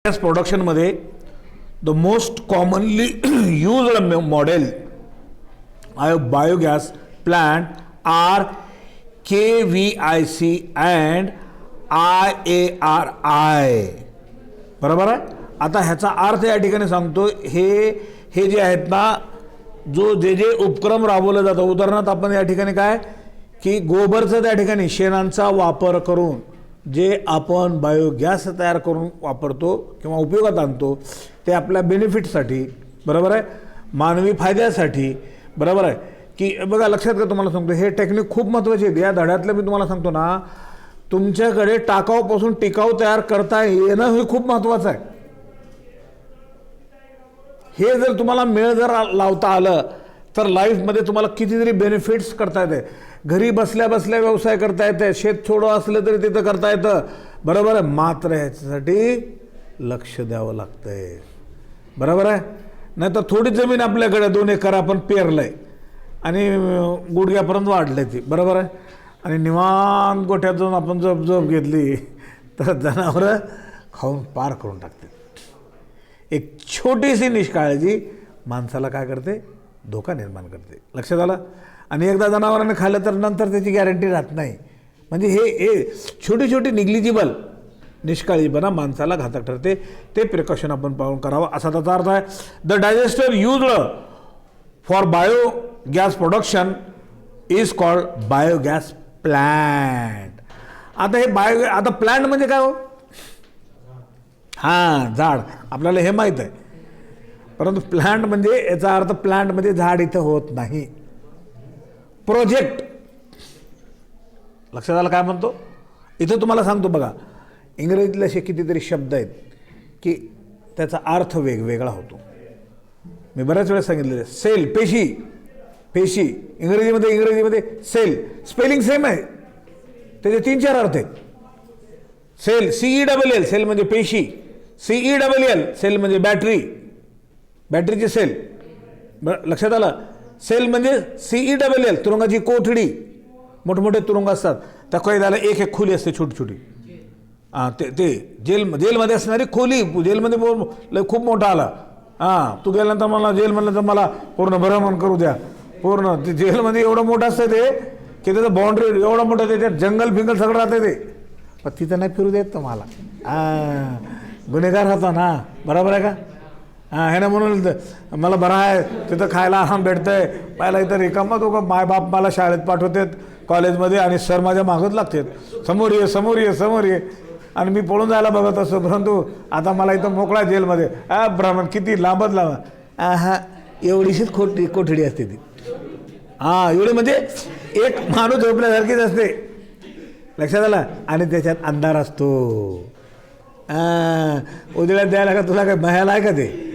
Gas प्रोडक्शनमध्ये the most commonly used model of biogas plant are KVIC and IARI. बरोबर आहे. आता ह्याचा अर्थ या ठिकाणी सांगतो. हे जे आहेत ना, जे उपक्रम राबवलं जातं, उदाहरणार्थ आपण या ठिकाणी काय की गोबरचं त्या ठिकाणी शेणांचा वापर करून जे आपण बायोगॅस तयार करून वापरतो किंवा उपयोगात आणतो ते आपल्या बेनिफिटसाठी, बरोबर आहे, मानवी फायद्यासाठी, बरोबर आहे की. बघा लक्षात का, तुम्हाला सांगतो हे टेक्निक खूप महत्त्वाची आहे. या धड्यातलं मी तुम्हाला सांगतो ना, तुमच्याकडे टाकाऊपासून टिकाऊ तयार करता येणं हे खूप महत्त्वाचं आहे. हे जर तुम्हाला मेळ जर लावता आलं तर लाईफमध्ये तुम्हाला कितीतरी बेनिफिट्स करता येते. घरी बसल्या बसल्या व्यवसाय करता येते, शेत छोडं असलं तरी तिथं करता येतं, बरोबर आहे. मात्र ह्याच्यासाठी लक्ष द्यावं लागतंय, बरोबर आहे. नाही तर थोडी जमीन आपल्याकडे 2 एकर आपण पेरलंय आणि गुडघ्यापर्यंत वाढले ती, बरोबर आहे, आणि निवांत गोठ्यात जाऊन आपण झोप घेतली तर जनावरं खाऊन पार करून टाकते. एक छोटीशी निष्काळजी माणसाला काय करते, धोका निर्माण करते. लक्षात आलं. आणि एकदा जनावरांनी खाल्लं तर नंतर त्याची गॅरंटी राहत नाही. म्हणजे हे छोटी छोटी निग्लिजिबल निष्काळजीपणा माणसाला घातक ठरते. ते प्रिकॉशन आपण पाहून करावं असा त्याचा अर्थ आहे. The disaster used for biogas production is called biogas plant. आता हे आता प्लांट म्हणजे काय हो? हां, झाड. आपल्याला हे माहीत आहे. परंतु प्लांट म्हणजे याचा अर्थ प्लांटमध्ये झाड इथं होत नाही. प्रोजेक्ट. लक्षात आलं काय म्हणतो. इथं तुम्हाला सांगतो बघा, इंग्रजीतले असे कितीतरी शब्द आहेत की त्याचा अर्थ वेगवेगळा होतो. मी बऱ्याच वेळेस सांगितलेले. सेल, पेशी. इंग्रजीमध्ये सेल स्पेलिंग सेम आहे, त्याचे 3-4 अर्थ आहेत. सेल, CELL सेल म्हणजे पेशी, CELL सेल म्हणजे बॅटरीची सेल. लक्षात आलं. सेल म्हणजे CELL तुरुंगाची कोठडी. मोठमोठे तुरुंग असतात, त्या कैद्याला एक खोली असते छोटी छोटी. ते जेलमध्ये असणारी खोली. जेलमध्ये खूप मोठा आला, तू गेल्यानंतर मला जेल म्हणलं तर मला पूर्ण भ्रमण करू द्या. पूर्ण ते जेलमध्ये एवढं मोठं असतं ते की त्याचं बाउंड्री एवढं मोठं, त्याच्यात जंगल फिंगल सगळं राहतं ते, पण तिथं नाही फिरू देत तुम्हाला. गुन्हेगार होता ना, बरोबर आहे का. हे ना, म्हणून मला बरं आहे तिथं खायला आराम भेटतंय. पहिला इथं रिकामं तो मायबाप मला शाळेत पाठवतात, कॉलेजमध्ये, आणि सर माझ्या मागत लागतात, समोर ये आणि मी पळून जायला बघत असतो. परंतु आता मला इथं मोकळा जेलमध्ये भ्रमण किती लांबच एवढीशीच कोठडी असते ती. एवढी म्हणजे एक माणूस झोपल्यासारखीच असते. लक्षात आलं. आणि त्याच्यात अंधार असतो. उजेडात द्यायला का तुला काय भयाला आहे का ते.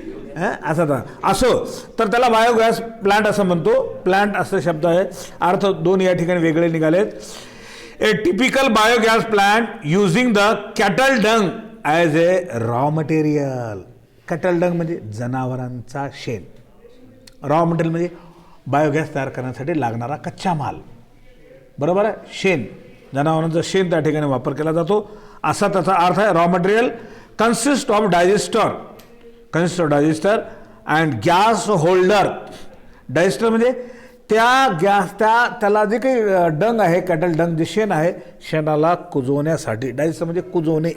असो तर त्याला बायोगॅस प्लांट असं म्हणतो. प्लांट असं शब्द आहे, अर्थ 2 या ठिकाणी वेगळे निघालेत. A typical biogas plant using the cattle dung as a raw material. Cattle dung म्हणजे जनावरांचा शेण. रॉ मटेरियल म्हणजे बायोगॅस तयार करण्यासाठी लागणारा कच्चा माल, बरोबर आहे. शेण, जनावरांचं शेण त्या ठिकाणी वापर केला जातो असा त्याचा अर्थ आहे. Raw material consist of disaster and gas holder. Disaster म्हणजे त्याला जे काही डंग आहे, कॅटल डंग जे शेण आहे, शेणाला कुजवण्यासाठी. डायजेस्टर म्हणजे कुजवणे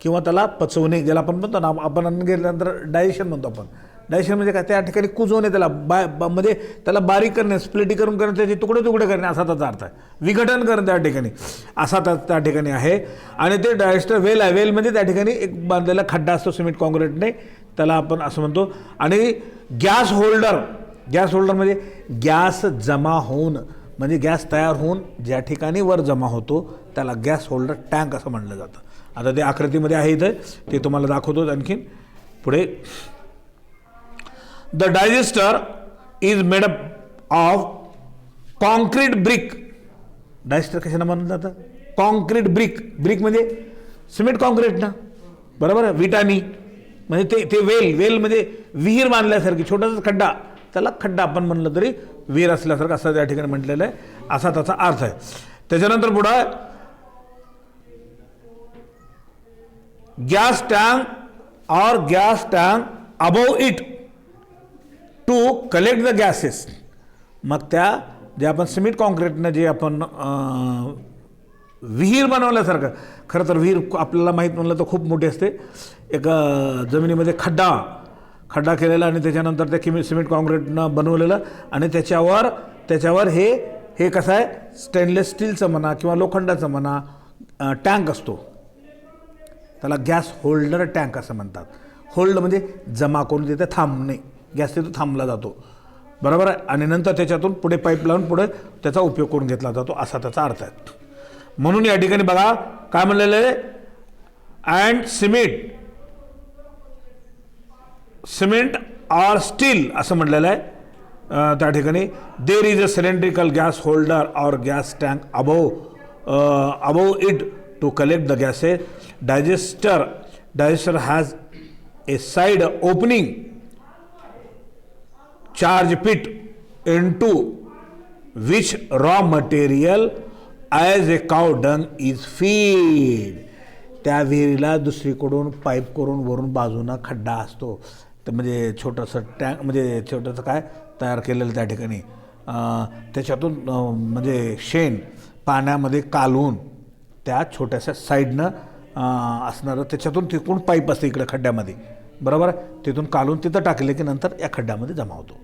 किंवा त्याला पचवणे, ज्याला आपण म्हणतो ना, आपण अन्न घेतल्यानंतर डायजेशन म्हणतो आपण. डायजेशन म्हणजे काय, त्या ठिकाणी कुजवणे, त्याला म्हणजे त्याला बारीक करणे, स्प्लिटीकरण करणे, त्याचे तुकडे करणे असा त्याचा अर्थ आहे. विघटन करणे त्या ठिकाणी असा त्या ठिकाणी आहे. आणि ते डायजेस्टर वेल आहे. वेल म्हणजे त्या ठिकाणी एक बांधलेला खड्डा असतो सिमेंट कॉन्क्रीटने, त्याला आपण असं म्हणतो. आणि गॅस होल्डर म्हणजे गॅस जमा होऊन, म्हणजे गॅस तयार होऊन ज्या ठिकाणी वर जमा होतो त्याला गॅस होल्डर टँक असं म्हणलं जातं. आता ते आकृतीमध्ये आहे इथं, ते तुम्हाला दाखवतो आणखीन पुढे. The digester is made up of concrete brick. Disaster कशाला म्हणलं जातं, कॉन्क्रीट ब्रिक म्हणजे सिमेंट कॉन्क्रीट ना, बरोबर आहे. विटानी म्हणजे ते वेल म्हणजे विहीर बांधल्यासारखी, छोटासा खड्डा, त्याला खड्डा आपण म्हणलं तरी विहीर असल्यासारखं असं त्या ठिकाणी म्हटलेलं आहे, असा त्याचा अर्थ आहे. त्याच्यानंतर पुढं gas tank or gas tank above it to collect the gases. मग त्या जे आपण सिमेंट कॉन्क्रीटनं जे आपण विहीर बनवल्यासारखं, खरं तर विहीर आपल्याला माहीत म्हणलं तर खूप मोठी असते. एक जमिनीमध्ये खड्डा केलेला आणि त्याच्यानंतर ते सिमेंट कॉन्क्रीटनं बनवलेलं आणि त्याच्यावर हे कसं आहे, स्टेनलेस स्टीलचं म्हणा किंवा लोखंडाचं म्हणा टँक असतो. त्याला गॅस होल्डर टँक असं म्हणतात. होल्ड म्हणजे जमा करून तिथे थांबणे, गॅस तिथं थांबला जातो, बरोबर आहे. आणि नंतर त्याच्यातून पुढे पाईप लावून पुढे त्याचा उपयोग करून घेतला जातो, असा त्याचा अर्थ आहे. म्हणून या ठिकाणी बघा काय म्हणलेलं आहे, अँड सिमेंट ऑर स्टील असं म्हटलेलं आहे. त्या ठिकाणी there is a cylindrical gas holder or gas tank above it to collect the gases. Digester has a side opening charge pit into which raw material as a cow dung is feed. त्या विहिरीला दुसरीकडून pipe करून वरून बाजूनं खड्डा असतो, तर म्हणजे छोटंसं टँक म्हणजे छोटंसं काय तयार केलेलं त्या ठिकाणी, त्याच्यातून म्हणजे शेण पाण्यामध्ये कालवून त्या छोट्याशा साईडनं असणारं त्याच्यातून तिकडून पाईप असते इकडे खड्ड्यामध्ये, बरोबर. तिथून कालून तिथं टाकले की नंतर या खड्ड्यामध्ये जमा होतो,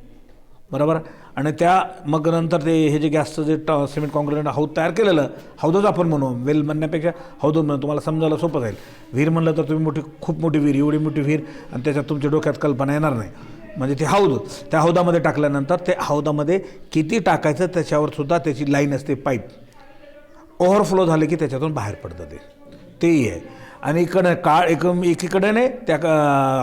बरोबर. आणि त्या मग नंतर ते हे जे गॅसचं जे सिमेंट कॉन्क्रीट हौद तयार केलेलं, हौदच आपण म्हणू, वेल म्हणण्यापेक्षा हौद म्हणून तुम्हाला समजायला सोपं जाईल. विहीर म्हणलं तर तुम्ही खूप मोठी विहीर, एवढी मोठी विहीर आणि त्याच्यात तुमच्या डोक्यात कल्पना येणार नाही. म्हणजे ते हौद, त्या हौदामध्ये टाकल्यानंतर ते हौदामध्ये किती टाकायचं त्याच्यावर सुद्धा त्याची लाईन असते, पाईप ओव्हरफ्लो झाले की त्याच्यातून बाहेर पडतं तेही आहे. आणि इकडं एकीकडे त्या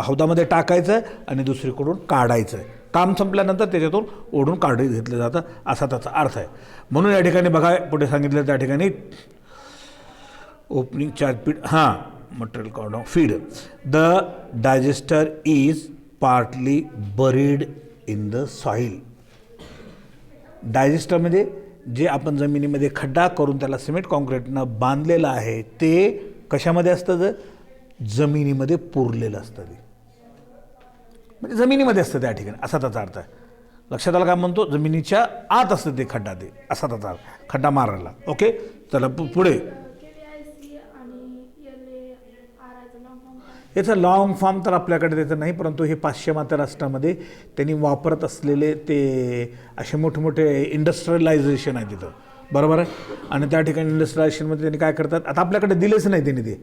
हौदामध्ये टाकायचं आणि दुसरीकडून काढायचं. काम संपल्यानंतर त्याच्यातून ओढून काढून घेतलं जातं, असा त्याचा अर्थ आहे. म्हणून या ठिकाणी बघा पुढे सांगितलं त्या ठिकाणी opening charge pit material cord feed. The digester is partly buried in the soil. Digester म्हणजे जे आपण जमिनीमध्ये खड्डा करून त्याला सिमेंट कॉन्क्रीटनं बांधलेलं आहे ते कशामध्ये असतं, जमिनीमध्ये पुरलेलं असतं, ते म्हणजे जमिनीमध्ये असतं त्या ठिकाणी, असा त्याचा अर्थ आहे. लक्षात आलं काय म्हणतो, जमिनीच्या आत असतं ते खड्डा, ते असा त्याचा खड्डा मारायला. ओके, चला पुढे. याचं लॉंग फॉर्म तर आपल्याकडे त्याचं नाही, परंतु हे पाश्चिमात्य राष्ट्रामध्ये त्यांनी वापरत असलेले ते असे मोठे इंडस्ट्रियलायझेशन आहे तिथं, बरोबर आहे. आणि त्या ठिकाणी इंडस्ट्रियलायझेशनमध्ये त्यांनी काय करतात, आता आपल्याकडे दिलेच नाही त्यांनी ते,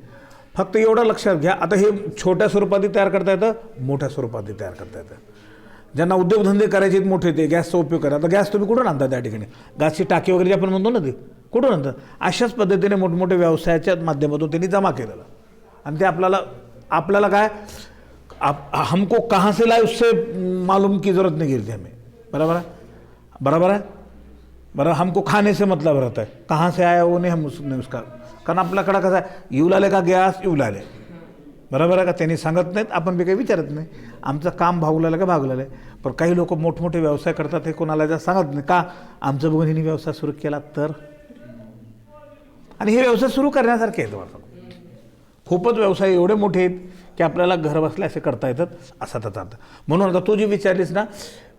फक्त एवढं लक्षात घ्या. आता हे छोट्या स्वरूपातही तयार करता येतं, मोठ्या स्वरूपातही तयार करता येतं. ज्यांना उद्योगधंदे करायचे मोठे ते गॅसचा उपयोग करा. आता गॅस तुम्ही कुठून आणता, त्या ठिकाणी गॅसची टाकी वगैरे जे आपण म्हणतो ना, ते कुठून आणतात. अशाच पद्धतीने मोठमोठे व्यवसायाच्या माध्यमातून त्यांनी जमा केलेलं आणि ते आपल्याला काय हमको कहाँ से लाए उससे मालूम की ज़रूरत नहीं गिरती हमें, बराबर है. बरं, हमको खाने से मतलब रहता है, कहाँ से आया वो नहीं हम उसका, कारण आपल्याकडं कसं आहे, येऊ लागले का गॅस येऊ लागले, बरोबर आहे का. त्यांनी सांगत नाहीत, आपण बी काही विचारत नाही, आमचं काम भागलेलं का भागलेलं आहे. पण काही लोक मोठमोठे व्यवसाय करतात, हे कोणाला जर सांगत नाही का, आमचं बघून हिने व्यवसाय सुरू केला तर. आणि हे व्यवसाय सुरू करण्यासारखे आहेत, मला खूपच व्यवसाय एवढे मोठे आहेत की आपल्याला घर बसल्या असे करता येतात, असा त्याचा अर्थ. म्हणून आता तू जी विचारलीस ना,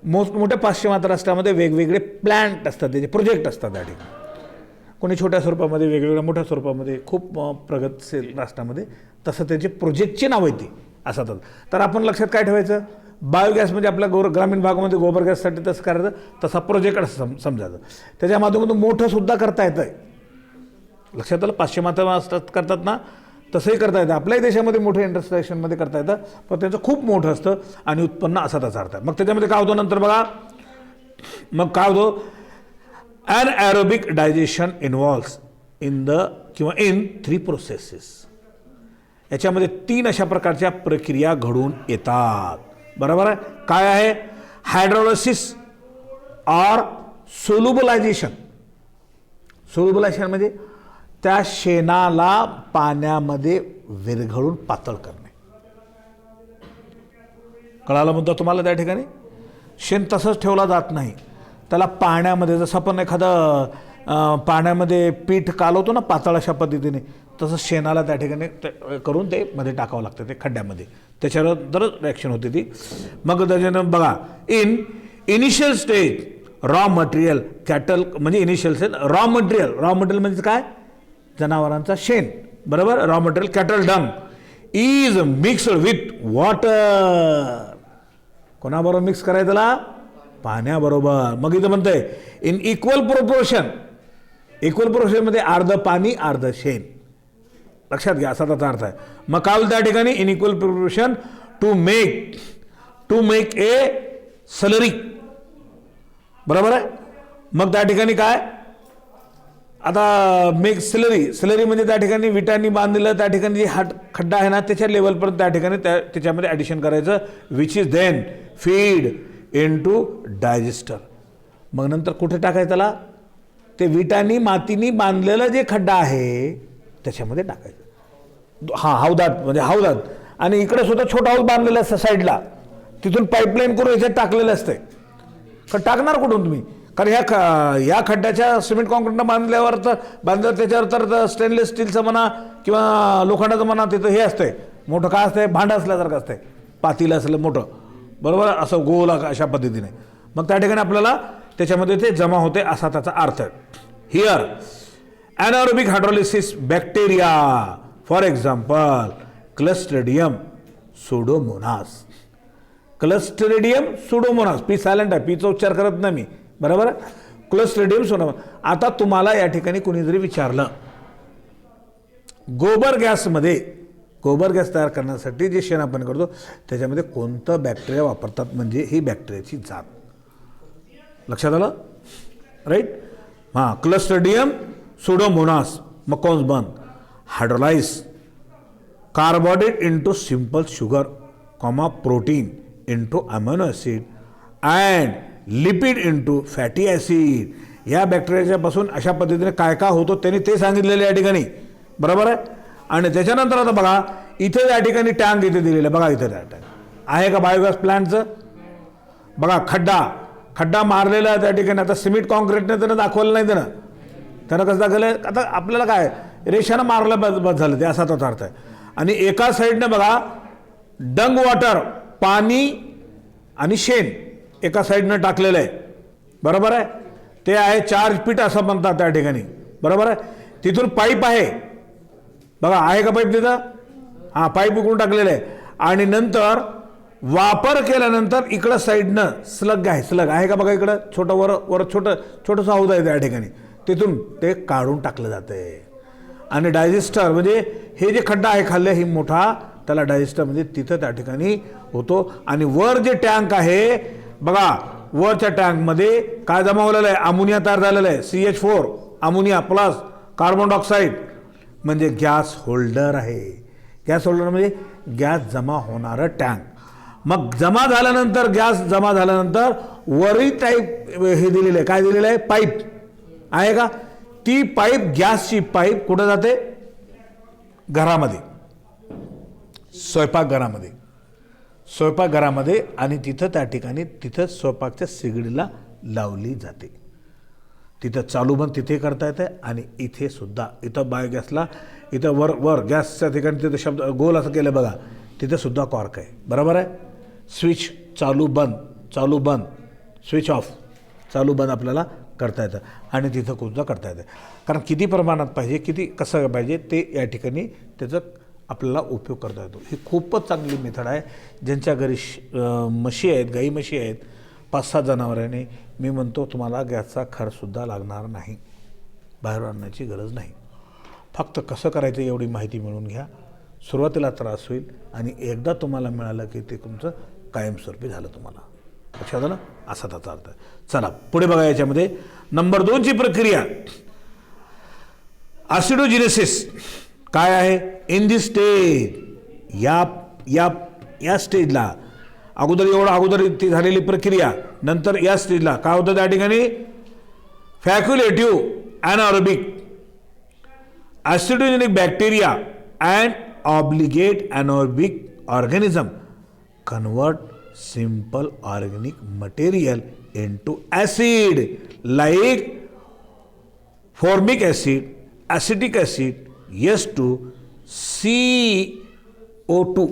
मोठ्या पाश्चिमात्य राष्ट्रामध्ये वेगवेगळे प्लॅन्ट असतात, त्याचे प्रोजेक्ट असतात त्या ठिकाणी. कोणी छोट्या स्वरूपामध्ये, वेगवेगळ्या मोठ्या स्वरूपामध्ये, खूप प्रगतशील राष्ट्रामध्ये तसं त्याचे प्रोजेक्टची नावं येते असं. तर आपण लक्षात काय ठेवायचं, बायोगॅस म्हणजे आपल्या ग्रामीण भागामध्ये गोबर गॅससाठी तसं करायचं, तसा प्रोजेक्ट असं समजायचं. त्याच्या माध्यमातून मोठंसुद्धा करता येतं आहे. लक्षात आलं, पाश्चिमात्य राष्ट्रात करतात ना तसंही करता येतं, आपल्याही देशामध्ये मोठ्या इंडस्ट्रियलायझेशनमध्ये करता येतं, पण त्याचं खूप मोठं असतं आणि उत्पन्न असा त्याचा अर्थ आहे. मग त्याच्यामध्ये काय होतं नंतर बघा, मग काय होतं, ॲनॲरोबिक डायजेशन इन्व्हॉल्व्स इन 3 प्रोसेसेस. याच्यामध्ये 3 अशा प्रकारच्या प्रक्रिया घडून येतात, बरोबर आहे. काय आहे, हायड्रोलिसिस ऑर सोल्युबलायझेशन. सोल्युबलायझेशन म्हणजे त्या शेणाला पाण्यामध्ये विरघळून पातळ करणे. कळाला मुद्दा तुम्हाला. त्या ठिकाणी शेण तसंच ठेवला जात नाही, त्याला पाण्यामध्ये, जसं आपण एखादं पाण्यामध्ये पीठ कालवतो ना पातळ अशा पद्धतीने, तसं शेणाला त्या ठिकाणी करून ते मध्ये टाकावं लागतं ते खड्ड्यामध्ये, त्याच्यानंतरच रिॲक्शन होते ती. मग त्याच्यानं बघा initial stage raw material cattle म्हणजे इनिशियल स्टेज रॉ मटेरियल म्हणजे काय, जनावरांचा शेण, बरोबर. Raw material cattle Dang is mixed with water. कोणाबरोबर मिक्स करायचं त्याला, पाण्याबरोबर. मग इथं म्हणतंय इन इक्वल प्रोपोर्शनमध्ये अर्ध पाणी अर्ध शेण, लक्षात घ्या असा त्याचा अर्थ आहे. मग काय त्या ठिकाणी in equal proportion to make a slurry, बरोबर आहे. मग त्या ठिकाणी काय, आता मेक सलरी म्हणजे त्या ठिकाणी विटांनी बांधलेलं त्या ठिकाणी जे खड्डा आहे ना त्याच्या लेवलपर्यंत त्या ठिकाणी त्याच्यामध्ये ॲडिशन करायचं, which is then feed into digester. मग नंतर कुठे टाकायचं त्याला, ते विटांनी मातीनी बांधलेलं जे खड्डा आहे त्याच्यामध्ये टाकायचं. हौदात आणि इकडे सुद्धा छोटा हाऊस बांधलेला असतं साईडला, तिथून पाईपलाईन करून याच्यात टाकलेलं असतंय. कारण टाकणार कुठून तुम्ही, कारण ह्या खड्ड्याच्या सिमेंट कॉन्क्रीटनं बांधलं त्याच्यावर तर स्टेनलेस स्टीलचं म्हणा किंवा लोखंडाचं म्हणा तिथं हे असतंय मोठं, काय असतंय भांडं असल्यासारखं असतंय, पातेलं असलं मोठं, बरोबर, असं गोल अशा पद्धतीने. मग त्या ठिकाणी आपल्याला त्याच्यामध्ये ते जमा होते असा त्याचा अर्थ आहे. Here anaerobic hydrolysis bacteria for example Clostridium Pseudomonas, P silent आहे, पीचा उच्चार करत नाही मी, बरोबर. Clostridium Pseudomonas. आता तुम्हाला या ठिकाणी कुणी जरी विचारलं गोबर गॅस तयार करण्यासाठी जे शेण आपण करतो त्याच्यामध्ये कोणतं बॅक्टेरिया वापरतात, म्हणजे ही बॅक्टेरियाची जात, लक्षात आलं, राईट. हां, क्लस्ट्रिडियम सुडोमोनास. मग कौन्स बन hydrolyze carbohydrate into simple sugar protein into amino acid and lipid into fatty acid. या बॅक्टेरियाच्यापासून अशा पद्धतीने काय काय होतं त्यांनी ते सांगितलेलं या ठिकाणी, बरोबर आहे. आणि त्याच्यानंतर आता बघा इथे या ठिकाणी टँक इथे दिलेलं, बघा इथे टँक आहे का बायोगॅस प्लांटचं, बघा खड्डा मारलेला त्या ठिकाणी. आता सिमेंट कॉन्क्रीटने त्यानं दाखवलं नाही, त्यानं कसं दाखवलं, आता आपल्याला काय रेषानं मारलं बस झालं ते, असा तो अर्थ आहे. आणि एका साईडनं बघा डंग वॉटर पाणी आणि शेण एका साईडनं टाकलेलं आहे, बरोबर आहे. ते आहे 4 फीट असं म्हणतात त्या ठिकाणी, बरोबर आहे. तिथून पाईप आहे, बघा आहे का पाईप तिथं, हां पाईप उकळून टाकलेलं आहे. आणि नंतर वापर केल्यानंतर इकडं साईडनं स्लग आहे का बघा, इकडं छोटं वर छोटंसं हौद आहे त्या ठिकाणी, तिथून ते काढून टाकलं जातं. आणि डायजेस्टर म्हणजे हे जे खड्डा आहे खाल्लं ही मोठा, त्याला डायजेस्टर म्हणजे तिथं त्या ठिकाणी होतो. आणि वर जे टँक आहे बघा, वरच्या टँकमध्ये काय जमा होलेलं आहे, अमोनिया तयार झालेलं आहे, CH4 ammonia plus carbon dioxide म्हणजे गॅस होल्डर आहे. गॅस होल्डर म्हणजे गॅस जमा होणारं टँक. मग गॅस जमा झाल्यानंतर वरही टाईप हे दिलेलं आहे, काय दिलेलं आहे, पाईप आहे का, ती पाईप गॅसची पाईप कुठं जाते, घरामध्ये, स्वयंपाकघरामध्ये आणि तिथं त्या ठिकाणी तिथं स्वयंपाकच्या सिगडीला लावली जाते. तिथं चालू बंद तिथे करता येते. आणि इथे सुद्धा इथं बायोगॅसला इथं वर गॅसच्या ठिकाणी तिथं शब्द गोल असं केलं बघा, तिथं सुद्धा कॉर्क आहे, बरोबर आहे. स्विच चालू बंद स्विच ऑफ चालू बंद आपल्याला करता येतं. आणि तिथं सुद्धा करता येतं, कारण किती प्रमाणात पाहिजे किती कसं पाहिजे ते या ठिकाणी त्याचं आपल्याला उपयोग करता येतो. ही खूपच चांगली मेथड आहे. ज्यांच्या घरी म्हशी आहेत, गाई म्हशी आहेत, 5-6 जनावरांनी, मी म्हणतो तुम्हाला गॅसचा खर्चसुद्धा लागणार नाही, बाहेर आणण्याची गरज नाही. फक्त कसं करायचं एवढी माहिती मिळवून घ्या. सुरुवातीला त्रास होईल आणि एकदा तुम्हाला मिळालं की ते तुमचं कायमस्वरूपी झालं. तुम्हाला लक्षात आलं, असा त्याचा अर्थ आहे. चला पुढे बघा. याच्यामध्ये नंबर 2ची प्रक्रिया ॲसिडोजिनेसिस काय आहे. इन दिस स्टेज या स्टेजला अगोदर ती झालेली प्रक्रिया, नंतर या स्टेजला काय होतं त्या ठिकाणी, फॅक्युलेटिव्ह anaerobic acidogenic bacteria and obligate anaerobic organism convert simple organic material into acid like formic acid, acetic acid, H2CO2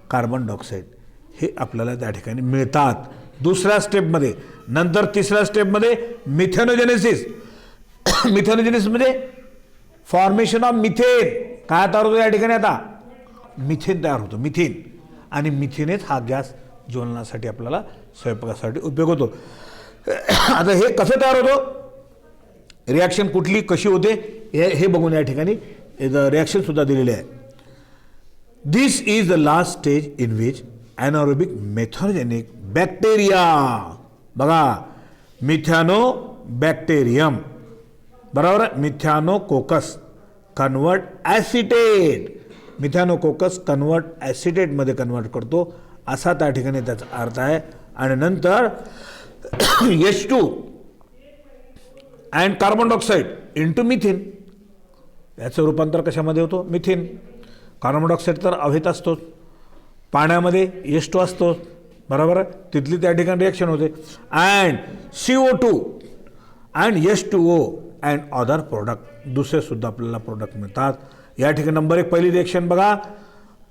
carbon dioxide हे आपल्याला त्या ठिकाणी मिळतात दुसऱ्या स्टेपमध्ये. नंतर तिसऱ्या स्टेपमध्ये मिथेनोजेनेसिस. मिथेनोजेनेसिस म्हणजे फॉर्मेशन ऑफ मिथेन. काय तयार होतो या ठिकाणी? आता मिथेन तयार होतो, मिथेन. आणि मिथेनच हा गॅस ज्वलनासाठी आपल्याला स्वयंपाकासाठी उपयोग होतो. आता हे कसं तयार होतं, रिॲक्शन कुठली कशी होते हे बघून या ठिकाणी रिॲक्शन सुद्धा दिलेले आहे. This is the last stage in which anaerobic methanogenic bacteria. बघा, मिथॅनो बॅक्टेरियम बरोबर, methanococcus convert acetate. Methanococcus convert ॲसिटेटमध्ये कन्वर्ट करतो असा त्या ठिकाणी त्याचा अर्थ आहे. आणि नंतर H2 and carbon dioxide into methane. याचं रूपांतर कशामध्ये होतो? मिथेन. कार्बन डायऑक्साईड तर हवेत असतोच, पाण्यामध्ये H2 असतो बरोबर, तिथली त्या ठिकाणी रिॲक्शन होते. And CO2 and H2O and other product, दुसरे सुद्धा आपल्याला प्रोडक्ट मिळतात. या ठिकाणी नंबर 1 पहिली रिॲक्शन बघा,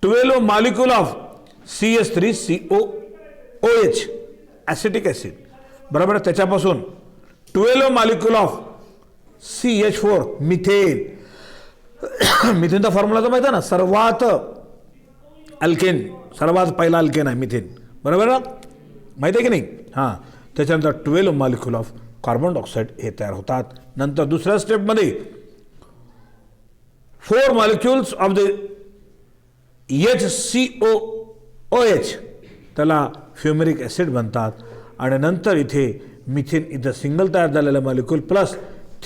12 molecule of CH3COOH acetic acid बरोबर. त्याच्यापासून 12 मॉलिक्यूल ऑफ CH4 मिथेन. मिथेनचा फॉर्म्युला तर माहिती आहे ना, सर्वात अल्केन, सर्वात पहिला अल्केन आहे मिथेन बरोबर ना, माहिती आहे की नाही? हां. त्याच्यानंतर 12 मॉलिक्यूल ऑफ कार्बन डायऑक्साईड हे तयार होतात. नंतर दुसऱ्या स्टेपमध्ये 4 मॉलिक्युल्स ऑफ द HCOOH त्याला फ्युमेरिक ॲसिड बनतात. आणि नंतर इथे मिथेन इथं सिंगल तयार झालेला molecule plus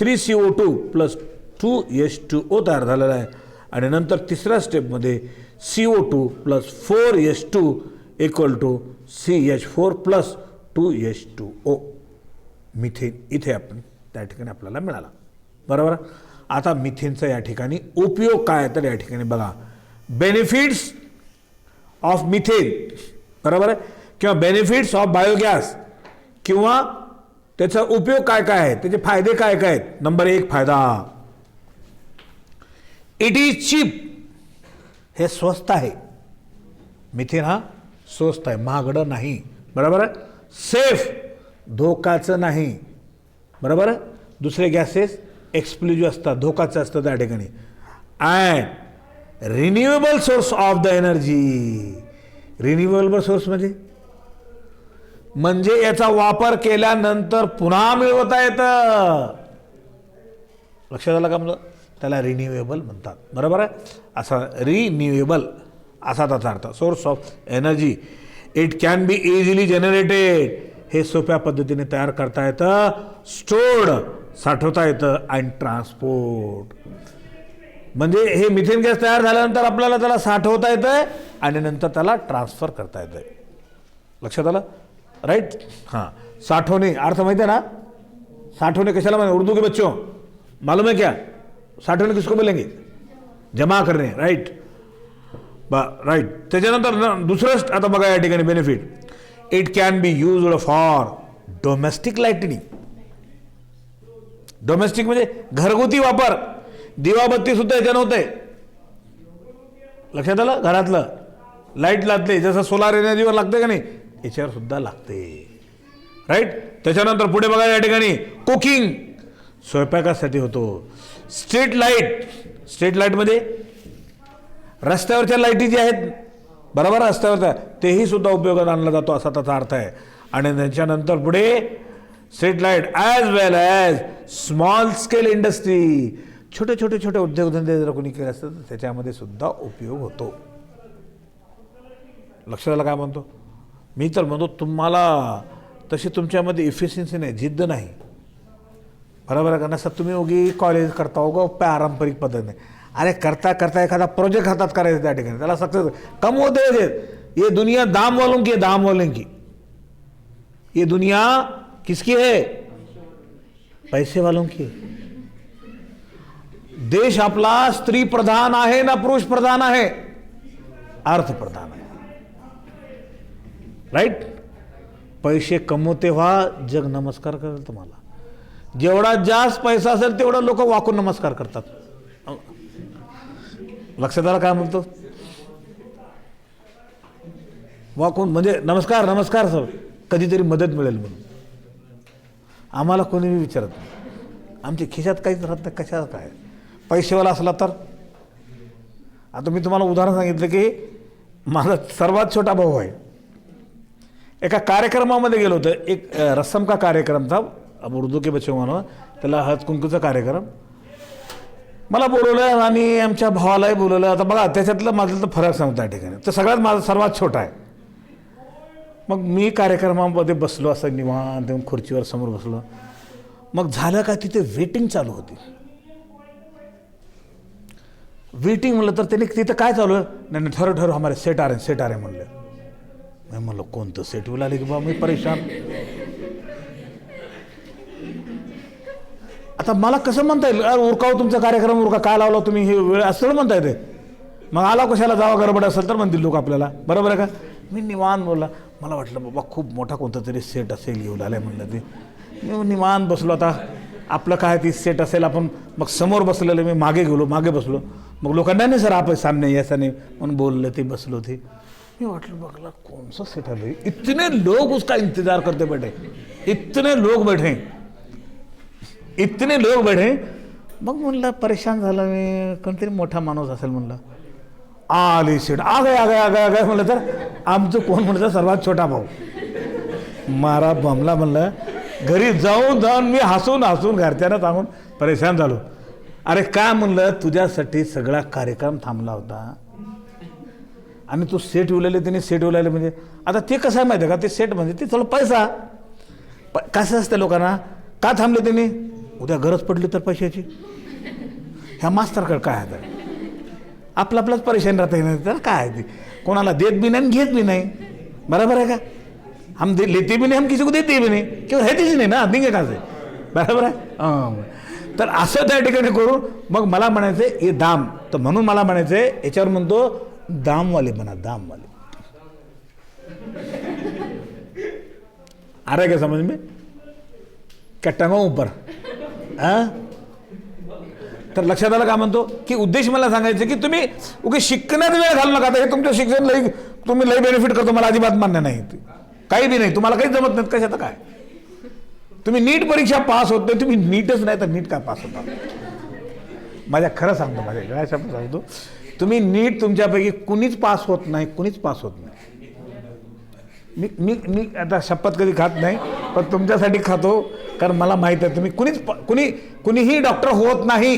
3CO2 plus 2H2O तयार झालेला आहे. आणि नंतर तिसऱ्या स्टेपमध्ये CO2 plus 4H2 equal to CH4 plus 2H2O methane इथे आपण त्या ठिकाणी आपल्याला मिळाला बरोबर. आता मिथेनचा या ठिकाणी उपयोग काय आहे तर या ठिकाणी बघा, बेनिफिट्स ऑफ मिथेन बरोबर आहे, किंवा बेनिफिट्स ऑफ बायोगॅस, किंवा त्याचा उपयोग काय काय आहे, त्याचे फायदे काय काय आहेत. नंबर 1 फायदा, इट इज चीप. हे स्वस्त आहे. मिथेन हा स्वस्त आहे, महागडं नाही बरोबर आहे. सेफ, धोकाचं नाही बरोबर आहे. दुसरे गॅसेस एक्सप्लोजिव्ह असतात, धोकाचं असतं त्या ठिकाणी. And renewable source of the energy. Renewable source म्हणजे याचा वापर केल्यानंतर पुन्हा मिळवता येतं. लक्षात आलं का? म्हणजे त्याला रिन्युएबल म्हणतात बरोबर आहे. असा रिन्युएबल असा त्याचा अर्थ. Source of energy, it can be easily generated. हे सोप्या पद्धतीने तयार करता येतं, स्टोर्ड साठवता येतं, अँड ट्रान्सपोर्ट. म्हणजे हे मिथेन गॅस तयार झाल्यानंतर आपल्याला त्याला साठवता येतं आणि नंतर त्याला ट्रान्सफर करता येतं. लक्षात आलं राईट? हां. साठवणे अर्थ माहिती आहे ना, साठवणे कशाला माहिती? उर्दू के बच्चों मालूम है क्या? साठवणे किसको बोलेंगे? जमा करणे राईट राईट. त्याच्यानंतर दुसरं आता बघा या ठिकाणी benefit, it can be used for domestic lightning. Domestic म्हणजे घरगुती वापर, दिवाबत्ती सुद्धा याच्यानं होते. लक्षात आलं? घरातलं लाईट लागते, जसं सोलार एनर्जीवर लागते का नाही, याच्यावर सुद्धा लागते राईट. त्याच्यानंतर पुढे बघा या ठिकाणी कुकिंग, स्वयंपाकासाठी होतो. स्ट्रीट लाईट, स्ट्रीट लाईटमध्ये रस्त्यावरच्या लाईटी जी आहेत बरोबर, रस्त्यावरच्या तेही सुद्धा उपयोगात आणला जातो असा त्याचा अर्थ आहे. आणि त्याच्यानंतर पुढे स्ट्रीट लाईट ॲज वेल ॲज स्मॉल स्केल इंडस्ट्री, छोटे छोटे छोटे उद्योगधंदे जर कोणी केले असतात तर त्याच्यामध्ये सुद्धा उपयोग होतो. लक्षात आलं काय म्हणतो मी? तर म्हणतो तुम्हाला तशी तुमच्यामध्ये इफिशियन्सी नाही, जिद्द नाही बरोबर आहे का? नसं तुम्ही उगी कॉलेज करता उगा पारंपरिक पद्धतीने. अरे करता करता एखादा प्रोजेक्ट हातात करायचा त्या ठिकाणी, त्याला सक्सेस कम होते. ये दुनिया दाम वालों की है, दाम वालों की. ये दुनिया किसकी है? पैसे वालों की. देश आपला स्त्री प्रधान आहे ना पुरुष प्रधान आहे? अर्थ प्रधान आहे राईट. पैसे कमवते व्हा, जग नमस्कार करेल तुम्हाला. जेवढा जास्त पैसा असेल तेवढा लोक वाकून नमस्कार करतात. लक्षात आलं काय म्हणतो? वा कोण म्हणजे नमस्कार नमस्कार सर, कधीतरी मदत मिळेल म्हणून. आम्हाला कोणीही विचारत नाही. आमच्या खिशात काहीच राहत नाही. कशात काय पैसेवाला असला तर. आता मी तुम्हाला उदाहरण सांगितलं की माझा सर्वात छोटा भाऊ आहे. एका कार्यक्रमामध्ये गेलो होतो. एक रस्सम का कार्यक्रम था, अब उर्दू के बच्चे मानो, त्याला हळद कुंकूचा कार्यक्रम. मला बोलवलं आणि आमच्या भावालाही बोलवलं. आता बघा त्याच्यातलं माझं तर फरक सांगतो त्या ठिकाणी. तर सगळ्यात माझा सर्वात छोटा आहे. मग मी कार्यक्रमामध्ये बसलो असं निवांत खुर्चीवर समोर बसलो. मग झालं काय, तिथे वेटिंग चालू होती. वेटिंग म्हणलं तर त्याने तिथं काय चालू आहे, नाही ठरव ठरव हमारे सेट आ रहे म्हणलं. मी म्हणलं कोणतं सेट विला आले की बा, मी परेशान. आता मला कसं म्हणता येईल, उरकाव तुमचा कार्यक्रम उरका, काय लावला तुम्ही हे वेळ, असं म्हणता येते. मग आला कशाला जावा, गडबड असेल तर म्हणतील लोक आपल्याला, बरोबर आहे का. मी निवांत बोलला. मला वाटलं बाबा खूप मोठा कोणता तरी सेट असेल येऊ आलाय म्हणलं. ते मी निवांत बसलो. आता आपलं काय ती सेट असेल, आपण मग समोर बसलेलं, मी मागे बसलो. मग लोकांना नाही सर आप सामने ऐसा नहीं म्हणून बोलले. ते बसलो. ते मी वाटलं बघला कौन सा सेट आलं, इतने लोग उसका इंतजार करते बैठे, इतने लोग बैठे. मग म्हणलं परेशान झालं मी, कोणतरी मोठा माणूस असेल म्हणलं. आली सीट, आ गया म्हणलं. तर आमचं कोण म्हणलं, सर्वात छोटा भाऊ. मारा बमला म्हणलं. घरी जाऊन मी हसून घरच्यांना सांगून परेशान झालो. अरे काय म्हणलं, तुझ्यासाठी सगळा कार्यक्रम थांबला होता आणि तू सेट उलाले, त्याने सेट उलाले. म्हणजे आता ते कसं आहे माहिती आहे का, ते सेट म्हणजे ते थोडं पैसा कसं असतं लोकांना. का थांबले त्यांनी, उद्या गरज पडली तर पैशाची. ह्या मास्तरकडे काय आहे, आपलाच परेशान राहता येणार तर काय आहे. ते कोणाला देत बी नाही आणि घेत बी नाही, बरोबर आहे का. हम लेते भी नहीं, हम किसी को देते भी नहीं, क्यों है तीच नाही ना, देंगे का से, बरोबर आहे. तर असं त्या ठिकाणी करून मग मला म्हणायचं हे दाम. तर म्हणून मला म्हणायचं याच्यावर म्हणतो दामवाले बना, दामवाले. आ रहा है क्या समझ में, क्या टंगो ऊपर. तर लक्षात आलं का म्हणतो की उद्देश मला सांगायचं की तुम्ही उगे शिकण्यात वेळ घालू नका. हे तुमचं शिक्षण लई तुम्ही लई बेनिफिट करतो, मला अजिबात मान्य नाही. काही बी नाही, तुम्हाला काहीच जमत नाही कशाचं काय. तुम्ही नीट परीक्षा पास होत नाही, तुम्ही नीटच नाही तर नीट काय पास होता. माझ्या खरं सांगतो, माझ्या काय शब्द सांगतो, तुम्ही नीट तुमच्यापैकी कुणीच पास होत नाही, कुणीच पास होत नाही. मी आता शपथ कधी खात नाही, पण तुमच्यासाठी खातो, कारण मला माहीत आहे तुम्ही कुणीही डॉक्टर होत नाही,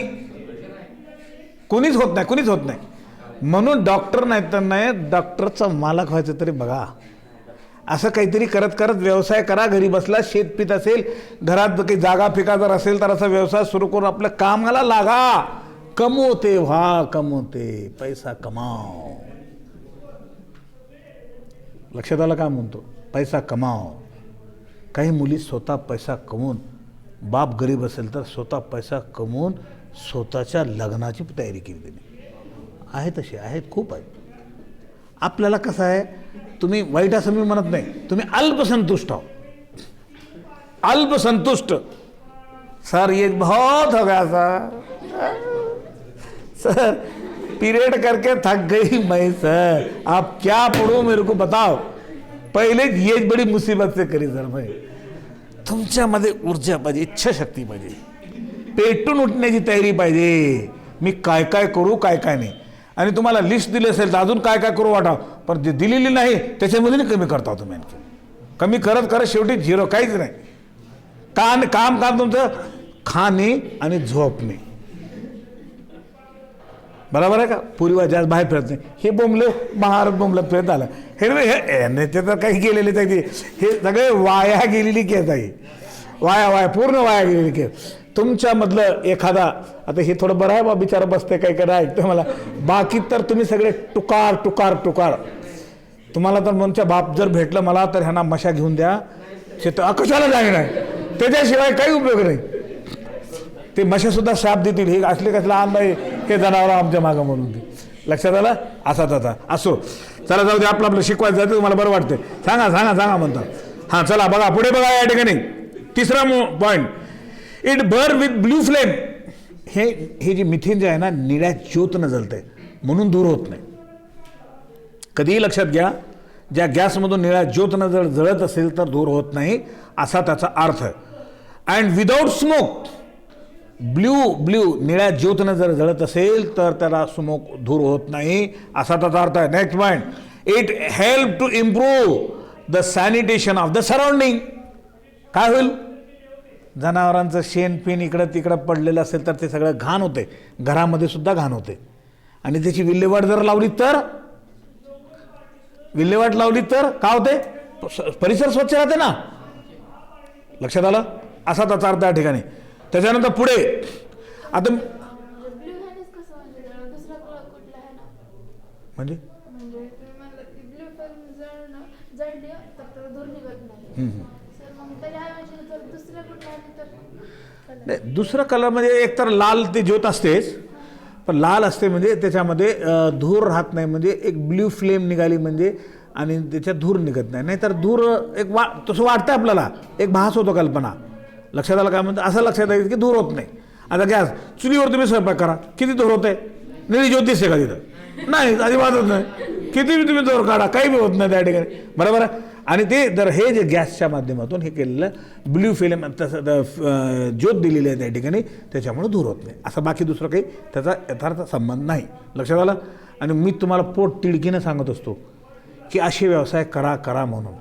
कुणीच होत नाही. म्हणून डॉक्टर नाही तर नाही, डॉक्टरचा मालक व्हायचं तरी बघा. असं काहीतरी करत करत व्यवसाय करा. घरी बसला शेतपीत असेल, घरात काही जागा फिका जर असेल तर असा व्यवसाय सुरू करून आपल्या कामाला लागा. कमवते पैसा कमाव. लक्षात आलं काय म्हणतो, पैसा कमाव. काही मुली स्वतः पैसा कमवून, बाप गरीब असेल तर स्वतः पैसा कमवून स्वतःच्या लग्नाची तयारी केली त्यांनी. आहेत तसे आहेत, खूप आहेत. आपल्याला कसं आहे, तुम्ही वाईट असं मी म्हणत नाही, तुम्ही अल्पसंतुष्ट हो, अल्पसंतुष्ट. सर ये बहुत हो गया सर पीरियड करके थक गई मैं सर, आप क्या पढ़ूं मेरे को बताओ. पहिले ये बड़ी मुसीबत से करी सर मैं. तुमच्यामध्ये ऊर्जा पाहिजे, इच्छाशक्ती पाहिजे, पेटून उठण्याची तयारी पाहिजे. मी काय काय करू, काय काय नाही. आणि तुम्हाला लिस्ट दिली असेल तर अजून काय काय करू वाटावं, पण जे दिलेली नाही त्याच्यामध्ये कमी करता तुम्ही. आणखी कमी करत शेवटी झिरो, काहीच नाही. काम तुमचं खाणे आणि झोपणे, बरोबर आहे का. पूर्वी जास्त बाहेर फिरत नाही, हे बोंबले महाराज बोंबलत फिरत आलं. हे ते तर काही गेलेले त्याची, हे सगळे वाया गेलेली केस आहे. वाया पूर्ण वाया गेलेली केस. तुमच्यामधलं एखादा, आता हे थोडं बरं आहे बा, बिचारा बसते काय करा ऐकतं मला, बाकी तर तुम्ही सगळे टुकार. तुम्हाला तर तुमच्या बाप जर भेटलं मला तर ह्यांना मशा घेऊन द्या, कशाला जाणार नाही, त्याच्याशिवाय काही उपयोग नाही. ते मशासुद्धा शाप देतील, हे असले कसला आणलंय हे जनावर आमच्या मागं म्हणून. ते लक्षात आलं. असा असो, चला जाऊ दे, आपलं शिकवायचं जातं. तुम्हाला बरं वाटतं सांगा म्हणतात. हां चला बघा, पुढे बघा या ठिकाणी तिसरा point, it burn with blue flame. हे जे मिथेन जे आहे ना, निळ्या ज्योतनं जळतंय. म्हणून धूर होत नाही. कधीही लक्षात घ्या, ज्या गॅसमधून निळ्या ज्योतनं जर जळत असेल तर धूर होत नाही असा त्याचा अर्थ. अँड विदाऊट स्मोक, ब्ल्यू निळ्या ज्योतनं जर जळत असेल तर त्याला स्मोक धूर होत नाही असा त्याचा अर्थ आहे. Next point, it help to improve the sanitation of the surrounding. काय होईल? जनावरांचं शेण पिन इकडं तिकडं पडलेलं असेल तर ते सगळं घाण होते, घरामध्ये सुद्धा घाण होते. आणि त्याची विल्हेवाट जर लावली तर काय होते? परिसर स्वच्छ राहते ना. लक्षात आलं? असा त्याचा अर्थ या ठिकाणी. त्याच्यानंतर पुढे आता म्हणजे नाही, दुसरा कलर म्हणजे एकतर लाल ते ज्योत असतेच, पण लाल असते म्हणजे त्याच्यामध्ये धूर राहत नाही, म्हणजे एक ब्ल्यू फ्लेम निघाली म्हणजे आणि त्याच्यात धूर निघत नाही. नाहीतर धूर एक तसं वाटतं आपल्याला, एक भास होतो, कल्पना. लक्षात आलं काय म्हणतं? असं लक्षात येईल की धूर होत नाही. आता गॅस चुलीवर तुम्ही स्वयंपाक करा, किती धूर होत आहे? निळी ज्योत दिसते का तिथं? नाही, अजिबातच नाही. किती बी तुम्ही धूर काढा, काही बी होत नाही त्या ठिकाणी, बरोबर आहे. आणि ते जर हे जे गॅसच्या माध्यमातून हे केलेलं ब्ल्यू फिल्म तसं ज्योत दिलेली आहे त्या ठिकाणी, त्याच्यामुळे धूर होत नाही. असं बाकी दुसरं काही त्याचा यथार्थ संबंध नाही. लक्षात आलं? आणि मी तुम्हाला पोट तिडकीनं सांगत असतो की असे व्यवसाय करा म्हणून.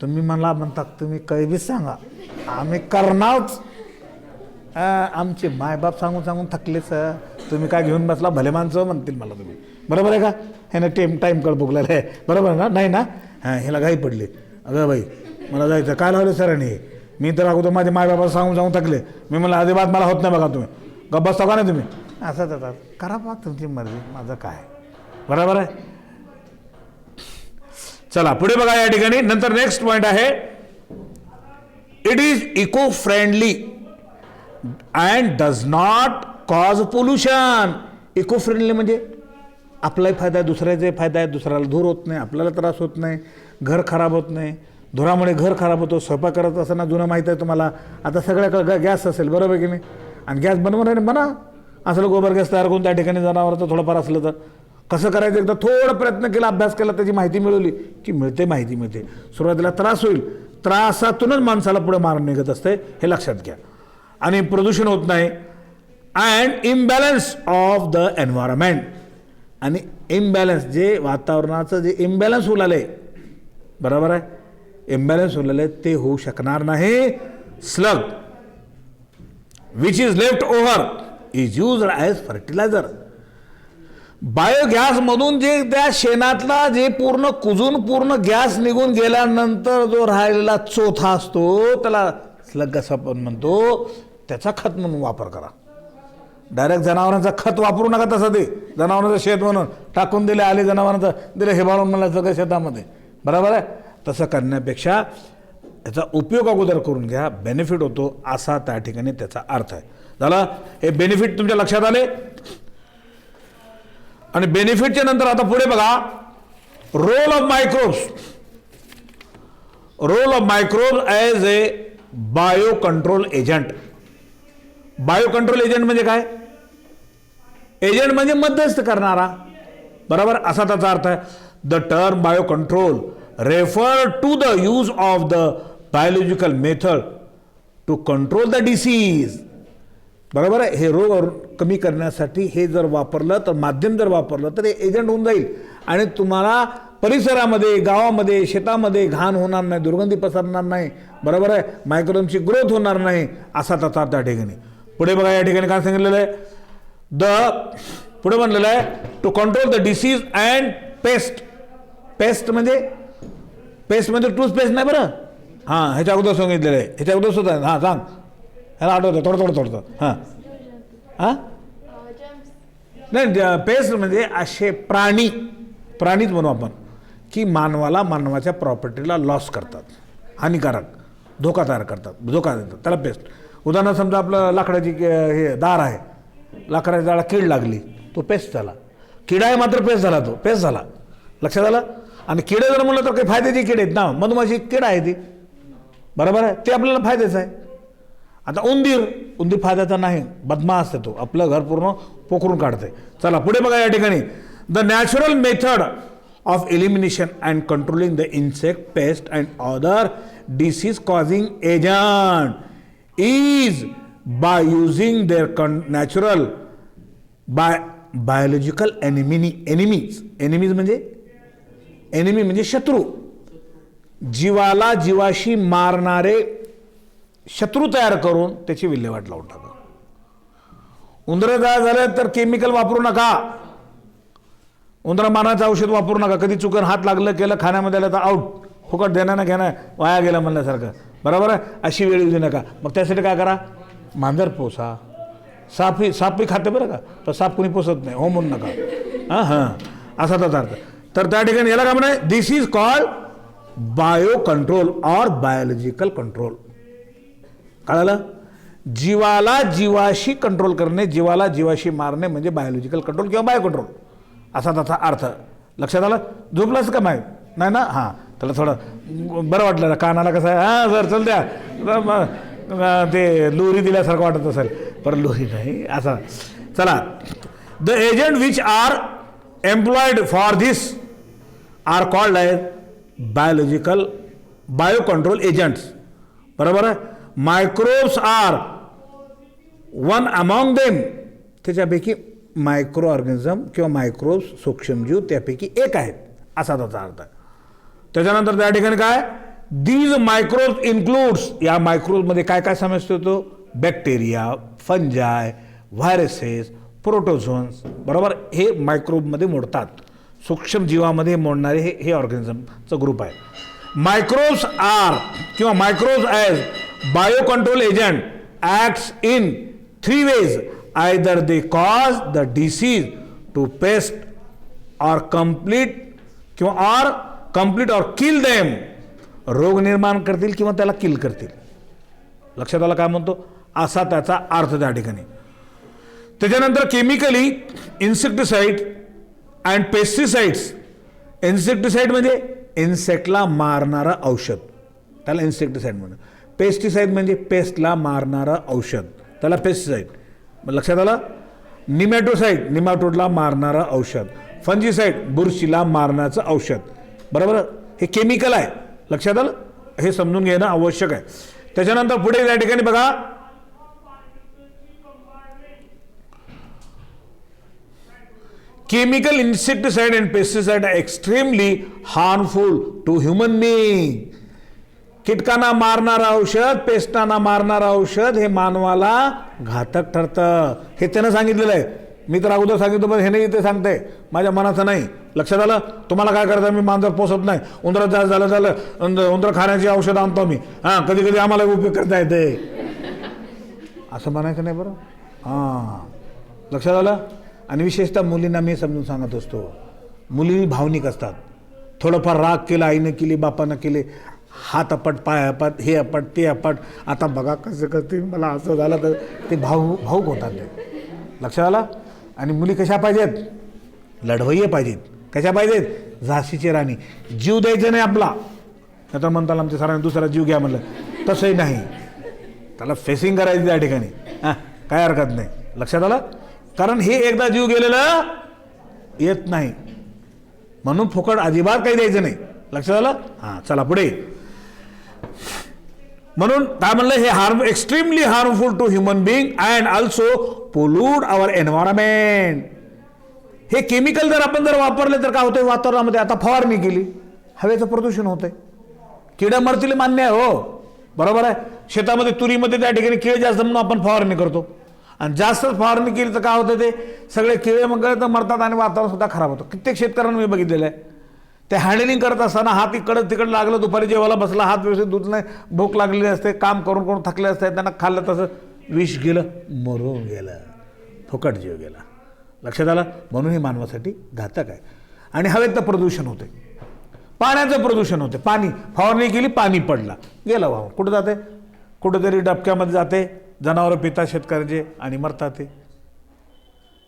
तुम्ही मला म्हणतात, तुम्ही काही बी सांगा, आम्ही करणारच. आमचे मायबाप सांगून थकलेच. तुम्ही काय घेऊन बसला, भले माणसं म्हणतील मला तुम्ही, बरोबर आहे का? ह्यानं टाईम कळ भोगलेला आहे, बरोबर ना? नाही ना? हां, ह्याला घाई पडली. अगं बाई, मला जायचं. काय लावलं सरांनी? मी तर अगोदर माझ्या मायबापाला सांगून थकले. मी म्हणलं अजिबात मला होत नाही बघा, तुम्ही गप्प बसता का नाही तुम्ही? असं जातात. करा बा तुमची मर्जी, माझं काय, बरोबर आहे. चला पुढे बघा या ठिकाणी. नंतर नेक्स्ट पॉईंट आहे, it is eco friendly and does not cause pollution. Eco friendly म्हणजे आपलाही फायदा आहे, दुसऱ्याचाही फायदा आहे, दुसऱ्याला धूर होत नाही, आपल्याला त्रास होत नाही, घर खराब होत नाही. धुरामुळे घर खराब होतो. स्वयंपाक करत असताना जुनं माहीत आहे तुम्हाला, आता सगळ्याकडे गॅस असेल, बरोबर की नाही? आणि गॅस बनवा असलं गोबर गॅस तयार करून त्या ठिकाणी जनावरांचं थोडंफार असलं तर कसं करायचं? एकदा थोडं प्रयत्न केला, अभ्यास केला, त्याची माहिती मिळवली की माहिती मिळते. सुरुवातीला त्रास होईल, त्रासातूनच माणसाला पुढे मारून निघत असते, हे लक्षात घ्या. आणि प्रदूषण होत नाही. And imbalance of the environment. आणि इम्बॅलन्स, जे वातावरणाचं जे इम्बॅलन्स होऊ आहे, बरोबर आहे, इम्बॅलन्स होऊ ते होऊ शकणार नाही. Slug which is left over is used as fertilizer. बायोगॅसमधून जे त्या शेणातला जे पूर्ण गॅस निघून गेल्यानंतर जो राहिलेला चोथा असतो त्याला स्लग असं आपण म्हणतो, त्याचा खत म्हणून वापर करा. डायरेक्ट जनावरांचं खत वापरू नका. तसं ते जनावरांचं शेत म्हणून टाकून दिले, आले जनावरांचं दिले हे बाळून मला सगळं शेतामध्ये, बरोबर आहे. तसं करण्यापेक्षा याचा उपयोग अगोदर करून घ्या, बेनिफिट होतो असा त्या ठिकाणी त्याचा अर्थ आहे. झाला? हे बेनिफिट तुमच्या लक्षात आले. आणि बेनिफिटच्या नंतर आता पुढे बघा, role of microbes as a bio control agent. Bio control agent म्हणजे काय? एजंट म्हणजे मध्यस्थ करणारा, बरोबर, असा त्याचा अर्थ आहे. The term bio control refer to the use of the biological method to control the disease. बरोबर आहे. हे रोग कमी करण्यासाठी हे जर वापरलं तर, माध्यम जर वापरलं तर हे एजंट होऊन जाईल आणि तुम्हाला परिसरामध्ये, गावामध्ये, शेतामध्ये घाण होणार नाही, दुर्गंधी पसरणार नाही, बरोबर आहे, मायक्रोबची ग्रोथ होणार नाही, असा त्याचा त्या ठिकाणी. पुढे बघा या ठिकाणी काय सांगितलेलं आहे, पुढे म्हणलेलं आहे to control the disease and pest. Pest म्हणजे टूथपेस्ट नाही बरं. हां, ह्याच्या अगोदर सांगितलेलं आहे, ह्याच्या अगोदर सुद्धा. हां सांग, ह्याला आठवतं थोडं. हां नाही, पेस्ट म्हणजे असे प्राणीच म्हणू आपण की मानवाच्या प्रॉपर्टीला लॉस करतात, हानिकारक, धोका तयार करतात, धोका देतात, त्याला पेस्ट. उदाहरण समजा आपलं लाकडाची हे दार आहे, लाकडाच्या दाराला कीड लागली, तो पेस्ट झाला. किडा आहे मात्र पेस्ट झाला, तो पेस्ट झाला. लक्षात आलं? आणि किडे जर म्हणलं तर काही फायद्याची किडे आहेत ना, मधमाशी किडा आहे ती, बरोबर आहे, ते आपल्याला फायद्याचं आहे. आता उंदीर उंदीर फायद्याचा नाही, बदमाश आहे तो, आपलं घर पूर्ण पोखरून काढते. चला पुढे बघा या ठिकाणी, the natural method of elimination and controlling the insect, pest and other disease causing agent is by using their natural biological enemies म्हणजे शत्रू, जीवाला जीवाशी मारणारे शत्रू तयार करून त्याची विल्हेवाट लावून टाका. उंदरे झाले तर केमिकल वापरू नका, उंदरा मारण्याचं औषध वापरू नका. कधी चुकून हात लागलं केलं खाण्यामध्ये आलं तर आउट, फुकट देणं ना घेणं, वाया गेलं म्हणल्यासारखं, बरोबर आहे. अशी वेळ येऊ नका. मग त्यासाठी काय करा, मांजर पोसा. सापही खाते बरं का, तर साप कुणी पोसत नाही, हो म्हणून नका. हां असा त्याचा अर्थ. तर त्या ठिकाणी याला काय म्हणे, this is called bio control or biological control. कळालं, जीवाला जीवाशी कंट्रोल करणे, जीवाला जीवाशी मारणे म्हणजे बायोलॉजिकल कंट्रोल किंवा बायो कंट्रोल असा त्याचा अर्थ. लक्षात आलं. झोपलास का माहीत नाही ना. हां त्याला थोडं बरं वाटलं, कानाला कसं आहे, हां सर चल द्या, ते लोरी दिल्यासारखं वाटत असेल, पर लोरी नाही असा. चला, the agent which are employed for this are called as bio control agents. बरोबर आहे. Microbes are one among them, त्याच्यापैकी मायक्रो ऑर्गॅनिझम किंवा मायक्रोब्स सूक्ष्मजीव त्यापैकी एक आहेत असा त्याचा अर्थ आहे. त्याच्यानंतर त्या ठिकाणी काय, दीज मायक्रोब्स इन्क्लूड्स, या मायक्रोब्समध्ये काय काय समावेश होतो, बॅक्टेरिया, फंजाय, व्हायरसेस, प्रोटोझोन्स. बरोबर, हे मायक्रोबमध्ये मोडतात. सूक्ष्मजीवामध्ये मोडणारे हे ऑर्गॅनिझमचं ग्रुप आहे. मायक्रोब्स आर किंवा microbes as bio control agent acts in 3 ways. Either they cause the disease to pest or complete or kill them. रोग निर्माण करतील किंवा त्याला किल करतील. लक्षात आलं काय म्हणतो, असा त्याचा अर्थ त्या ठिकाणी. त्याच्यानंतर chemically insecticide and pesticides. Insecticide म्हणजे इन्सेक्टला मारणारं औषध, त्याला इन्सेक्टिसाइड म्हणून. पेस्टिसाइड म्हणजे पेस्टला मारणारं औषध, त्याला पेस्टिसाइड. लक्षात आलं. निमॅटोसाइड निमॅटोडला मारणारं औषध. फंजीसाइड बुरशीला मारण्याचं औषध. बरोबर, हे केमिकल आहे. लक्षात आलं, हे समजून घेणं आवश्यक आहे. त्याच्यानंतर पुढे या ठिकाणी बघा, chemical insecticide and pesticide are extremely harmful to human being. कीटकांना मारणारं औषध, पेस्टांना मारणारं औषध हे मानवाला घातक ठरतं. हे त्यानं सांगितलेलं आहे. मी तर अगोदर सांगितलं, पण हे नाही ते सांगते, माझ्या मनाचं नाही. लक्षात आलं. तुम्हाला काय करतं, मी मांजर पोसत नाही, उंदरात जास्त झालं उंदर खाण्याची औषध आणतो मी. हां कधी कधी आम्हाला उपयोग करता येते असं म्हणायचं नाही बरं. हां लक्षात आलं. आणि विशेषतः मुलींना मी समजून सांगत असतो, मुली भावनिक असतात. थोडंफार राग केला, आईनं केली, बापानं केले, हात अपट, पाय अपट, हे अपट, ते अपट, आता बघा कसं करते, मला असं झालं तर ते भाऊक होतात ते. लक्षात आलं. आणि मुली कशा पाहिजेत, लढवय्ये पाहिजेत. कशा पाहिजेत, झाशीची राणी. जीव द्यायचा नाही आपला, नाही तर म्हणताल आमच्या सरांनी दुसरा जीव घ्या म्हणलं, तसंही नाही. त्याला फेसिंग करायची त्या ठिकाणी. हां काय हरकत नाही. लक्षात आलं. कारण हे एकदा जीव गेलेलं येत नाही, म्हणून फुकट अजिबात काही द्यायचं नाही. लक्षात आलं. हां चला पुढे. म्हणून काय म्हणलं, हे extremely harmful to human being and also pollute our environment. हे केमिकल जर वापरले तर काय होतंय वातावरणामध्ये. आता फवारणी केली, हवेचं प्रदूषण होतंय, किडे मरतील मान्य आहे हो, बरोबर आहे. शेतामध्ये तुरीमध्ये त्या ठिकाणी किडे जास्त म्हणून आपण फवारणी करतो, आणि जास्त फवारणी केली तर काय होतं, ते सगळे किडे मग तर मरतात आणि वातावरण सुद्धा खराब होतं. कित्येक शेतकऱ्यांना मी बघितलेलं आहे, ते हँडलिंग करत असताना हात इकडं तिकडं लागलं, दुपारी जेवायला बसला, हात व्यवस्थित धुत नाही, भूक लागलेली असते, काम करून करून थकले असते, त्यांना खाल्लं तसं विष गेलं, मरून गेलं, फुकट जीव गेला. लक्षात आलं. म्हणून हे मानवासाठी घातक आहे. आणि हवेचं प्रदूषण होते, पाण्याचं प्रदूषण होते. पाणी फवारणी केली, पाणी पडला, गेलं वाहून. कुठं जाते, कुठंतरी डबक्यामध्ये जाते, जनावरं पितात शेतकऱ्याचे आणि मरतात ते.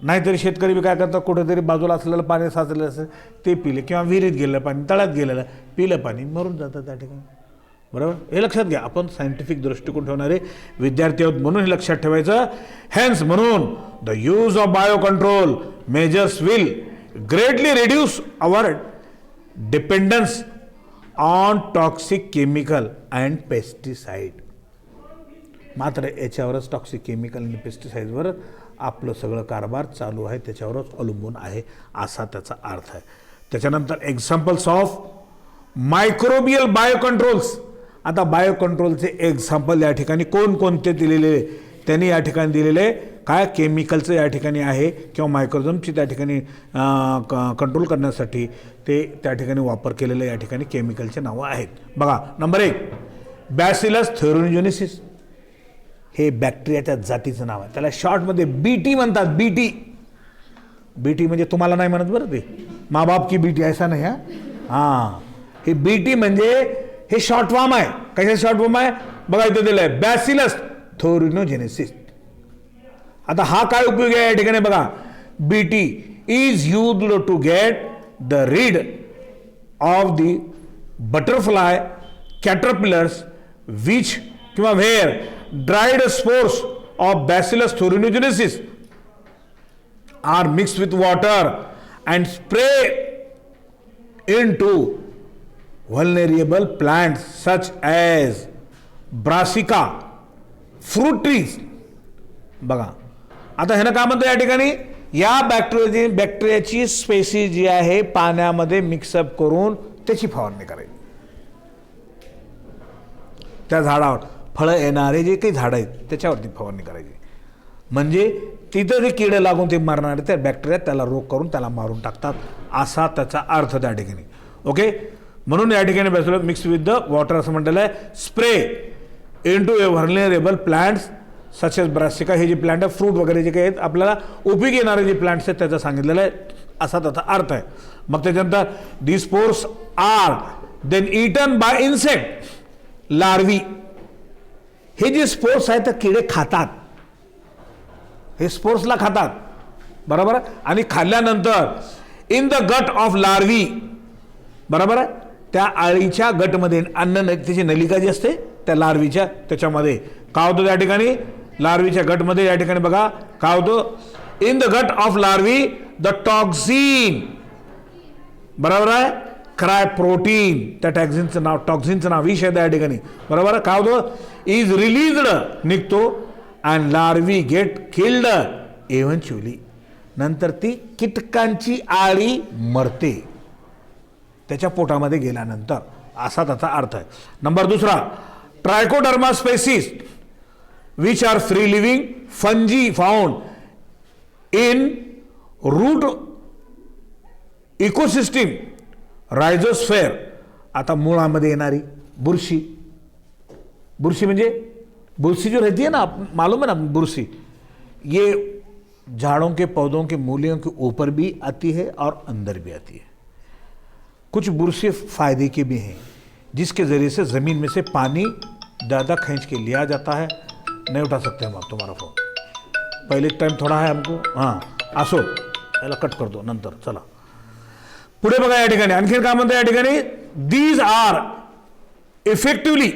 नाहीतरी शेतकरी बी काय करतात, कुठेतरी बाजूला असलेलं पाणी साचलेलं असेल ते पिले, किंवा विहिरीत गेलेलं पाणी, तळ्यात गेलेलं पिलं पाणी, मरून जातं त्या ठिकाणी. बरोबर, हे लक्षात घ्या. आपण सायंटिफिक दृष्टिकोन ठेवणारे विद्यार्थी आहोत म्हणून हे लक्षात ठेवायचं. हेन्स म्हणून the use of bio control measures will greatly reduce our dependence on toxic chemical and pesticide. मात्र याच्यावरच टॉक्सिक केमिकल आणि पेस्टिसाइडवर आपलं सगळं कारभार चालू आहे, त्याच्यावरच अवलंबून आहे, असा त्याचा अर्थ आहे. त्याच्यानंतर examples of microbial bio controls. आता बायो कंट्रोलचे एक्झाम्पल या ठिकाणी कोणकोणते दिलेले त्यांनी या ठिकाणी दिलेले काय केमिकलचं या ठिकाणी आहे किंवा मायक्रोजमची त्या ठिकाणी कंट्रोल करण्यासाठी ते त्या ठिकाणी वापर केलेले या ठिकाणी केमिकलचे नावं आहेत. बघा, नंबर 1 बॅसिलस थेरोजेनेसिस. हे बॅक्टेरियाच्या जातीचं नाव आहे. त्याला शॉर्टमध्ये बीटी म्हणतात. बीटी. बीटी म्हणजे तुम्हाला नाही म्हणत बरं, ते माँ बाप की बीटी ऐसा नाही. हां, हे बीटी म्हणजे हे शॉर्ट फॉर्म आहे. कशा शॉर्ट फॉर्म आहे बघा, इथं दिलं आहे बॅसिलस थेरोजेनेसिस. आता हा काय उपयोग आहे या ठिकाणी बघा. BT is used to get the rid of the butterfly caterpillars which किंवा where dried spores of bacillus thuringiensis are mixed with water and spray into vulnerable plants such as brassica, fruit trees. बघा, आता ह्यानं काय म्हणतं या ठिकाणी, या बॅक्टेरियाची species जी आहे पाण्यामध्ये मिक्सअप करून त्याची फवारणी करायची. त्या झाडावर फळं येणारे जे काही झाडं आहेत त्याच्यावरती फवारणी करायची. म्हणजे तिथं जे किडे लागून ते मारणारे त्या बॅक्टेरिया त्याला रोग करून त्याला मारून टाकतात, असा त्याचा अर्थ त्या ठिकाणी. ओके, म्हणून या ठिकाणी bacillus mix with the water असं म्हटलेलं आहे. स्प्रे इनटू ए व्हर्नेरेबल प्लांट्स सच एज ब्रासिका. हे जे प्लांट आहे, फ्रूट वगैरे जे काही आहेत आपल्याला उपयोगी येणारे जे प्लांट्स आहेत त्याचं सांगितलेलं आहे, असा त्याचा अर्थ आहे. मग त्याच्यानंतर the spores are then eaten by insect larvae. हे जे स्पोर्स आहेत ते किडे खातात, हे स्पोर्ट्सला खातात, बरोबर आहे. आणि खाल्ल्यानंतर in the gut of larvae, बरोबर आहे, त्या आळीच्या गटमध्ये अन्न त्याची नलिका जी असते त्या लार्वीच्या त्याच्यामध्ये काय होतं त्या ठिकाणी, लार्वीच्या गटमध्ये या ठिकाणी बघा काय होतं, in the gut of larvae the toxin, बरोबर आहे, क्राय प्रोटीन, त्या टॉक्झिनचं नाव विष आहे त्या ठिकाणी, बरोबर आहे. काय होतं, इज रिलीज्ड, निघतो, and larvae get killed eventually. नंतर ती कीटकांची आळी मरते त्याच्या पोटामध्ये गेल्यानंतर, असा त्याचा अर्थ आहे. Number 2 trichoderma species which are free living fungi found in root ecosystem rhizosphere. आता मुळामध्ये येणारी बुरशी. बुरशी म्हणजे बुरशी जो रहती है ना, मालूम है ना बुरशी, ये झाड़ों के पौधों के मूलियों के ऊपर भी आती है और अंदर भी आती है. कुछ बुरशी फायदे के भी हैं जिसके ज़रिए से ज़मीन में से पानी ज़्यादा खींच के लिया जाता है. नहीं उठा सकते हम आप तुम्हारा फोन, पहले टाइम थोड़ा है हमको. हां, असो याला कट करतो नंतर. चला पुढे बघा या ठिकाणी आणखीन काय म्हणतात या ठिकाणी, these are effectively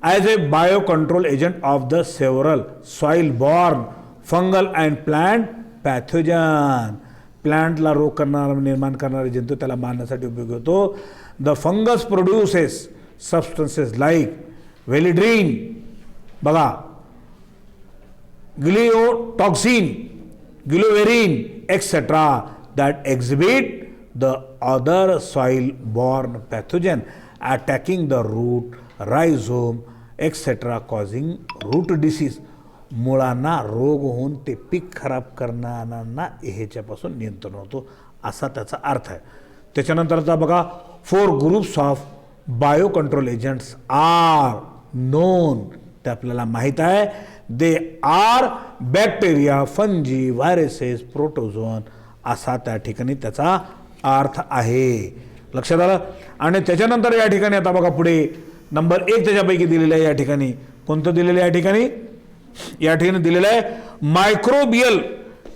as a biocontrol agent of the several soil-borne fungal and plant pathogen. प्लांटला रोग करणारा निर्माण करणारे जंतू त्याला मारण्यासाठी उपयोग होतो. The fungus produces substances like viridin, बघा, gliotoxin, gliovirin etcetera that exhibit the other soil borne pathogen attacking the root, rhizome etcetera causing root disease. मुळांना रोग होऊन ते पीक खराब करणाऱ्यांना ह्याच्यापासून नियंत्रण होतो, असा त्याचा अर्थ आहे. त्याच्यानंतरचा बघा 4 groups of bio control agents are known. ते आपल्याला माहीत आहे. They are bacteria, fungi, viruses, protozoan, असा त्या ठिकाणी त्याचा अर्थ आहे. लक्षात आलं. आणि त्याच्यानंतर या ठिकाणी आता बघा पुढे नंबर 1 त्याच्यापैकी दिलेलं आहे या ठिकाणी. कोणतं दिलेलं आहे या ठिकाणी, या ठिकाणी दिलेलं आहे microbial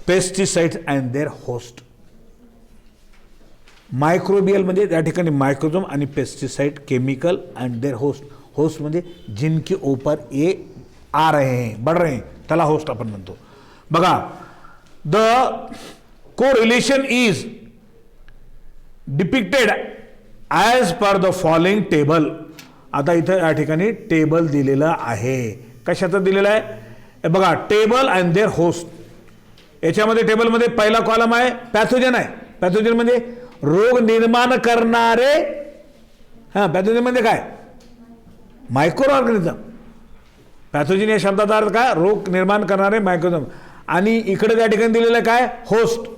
pesticides and their host. Microbial म्हणजे त्या ठिकाणी मायक्रोझोम आणि pesticide chemical and their host. Host म्हणजे जिनके ऊपर ये आ रहे हैं, बढ़ रहे हैं, त्याला होस्ट आपण म्हणतो. बघा, the correlation is depicted as per the following table. आता इथं या ठिकाणी टेबल दिलेलं आहे. कशाचं दिलेलं आहे? हे बघा, टेबल अँड देअर होस्ट. याच्यामध्ये टेबलमध्ये पहिला कॉलम आहे पॅथोजन आहे. पॅथोजन म्हणजे रोग निर्माण करणारे. हां, पॅथोजन म्हणजे काय? Micro organism. पॅथोजन या शब्दाचा अर्थ काय? रोग निर्माण करणारे मायक्रोझोम. आणि इकडे त्या ठिकाणी दिलेलं काय? होस्ट.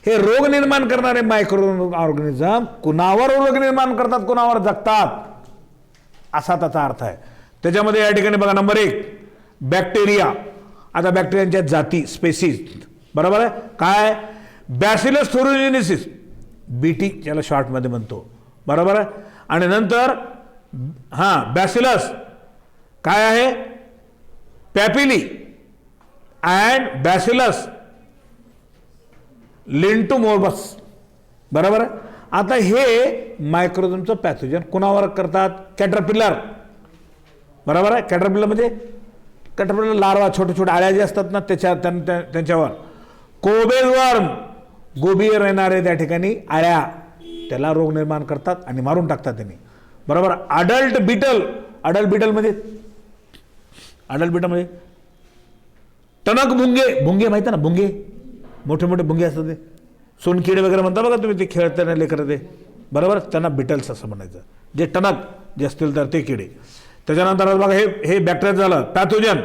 हे रोग निर्माण करणारे मायक्रो ऑर्गॅनिझम कुणावर रोग निर्माण करतात, कुणावर जगतात, असा त्याचा अर्थ आहे. त्याच्यामध्ये या ठिकाणी बघा, नंबर 1 बॅक्टेरिया. आता बॅक्टेरियांच्या जाती, स्पेसिस, बरोबर आहे. काय? बॅसिलस थोरोजेनेसिस, बीटी ज्याला शॉर्टमध्ये म्हणतो, बरोबर आहे. आणि नंतर हां, बॅसिलस काय आहे? पॅपिली अँड बॅसिलस लिंटोमोर्बस, बरोबर आहे. आता हे मायक्रोझोमचं पॅथोजन कुणावर करतात? कॅटरपिलर, बरोबर आहे. कॅटरपिलर म्हणजे कॅटरपिलर लार्वा, छोटे छोटे आळ्या जे असतात ना त्यांच्यावर. कोबेजवर्म, गोबीवर येणारे त्या ठिकाणी आळ्या, त्याला रोग निर्माण करतात आणि मारून टाकतात त्यांनी, बरोबर. Adult beetle. अडल्ट बिटल म्हणजे टणक भुंगे. भुंगे माहिती ना? भुंगे मोठे मोठे भुंगे असतात, ते सोनकिडे वगैरे म्हणता बघा तुम्ही, ते खेळताना लेकर ते, बरोबर. त्यांना बिटल्स असं म्हणायचं. जे टणक जे असतील तर ते किडे. त्याच्यानंतर बघा, हे बॅक्टेरिया झालं. Pathogen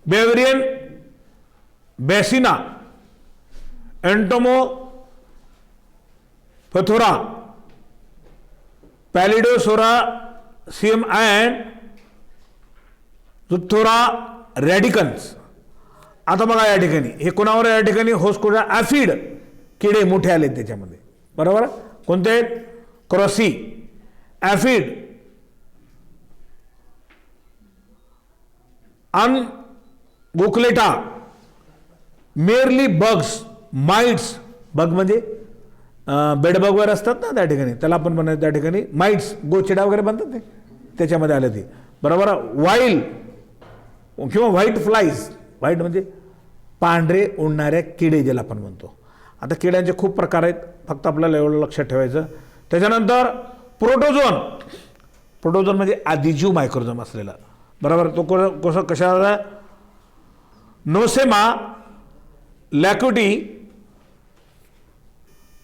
beauveria bassiana, entomophthora, pallidoroseum and zoophthora radicans. आता बघा या ठिकाणी हे कोणावर? या ठिकाणी होस्ट कोणा? ॲफिड किडे मोठे आले त्याच्यामध्ये, बरोबर. कोणते आहेत? क्रॉसी, ॲफिड, अनगोक्लेटा, मेरली बग्स, माइट्स. बग म्हणजे बेडबग वगैरे असतात ना त्या ठिकाणी, त्याला आपण म्हणायचं त्या ठिकाणी माइट्स. गोचिडा वगैरे बनतात ते, त्याच्यामध्ये आले ते, बरोबर. वाईल किंवा व्हाईट फ्लाईज. व्हाईट म्हणजे पांढरे उडणाऱ्या किडे ज्याला आपण म्हणतो. आता किड्यांचे खूप प्रकार आहेत, फक्त आपल्याला एवढं लक्षात ठेवायचं. त्याच्यानंतर प्रोटोझोन. प्रोटोझोन म्हणजे आदिजीव मायक्रोझोम असलेला, बरोबर. तो कशाला? नोसेमा, लॅक्युटी.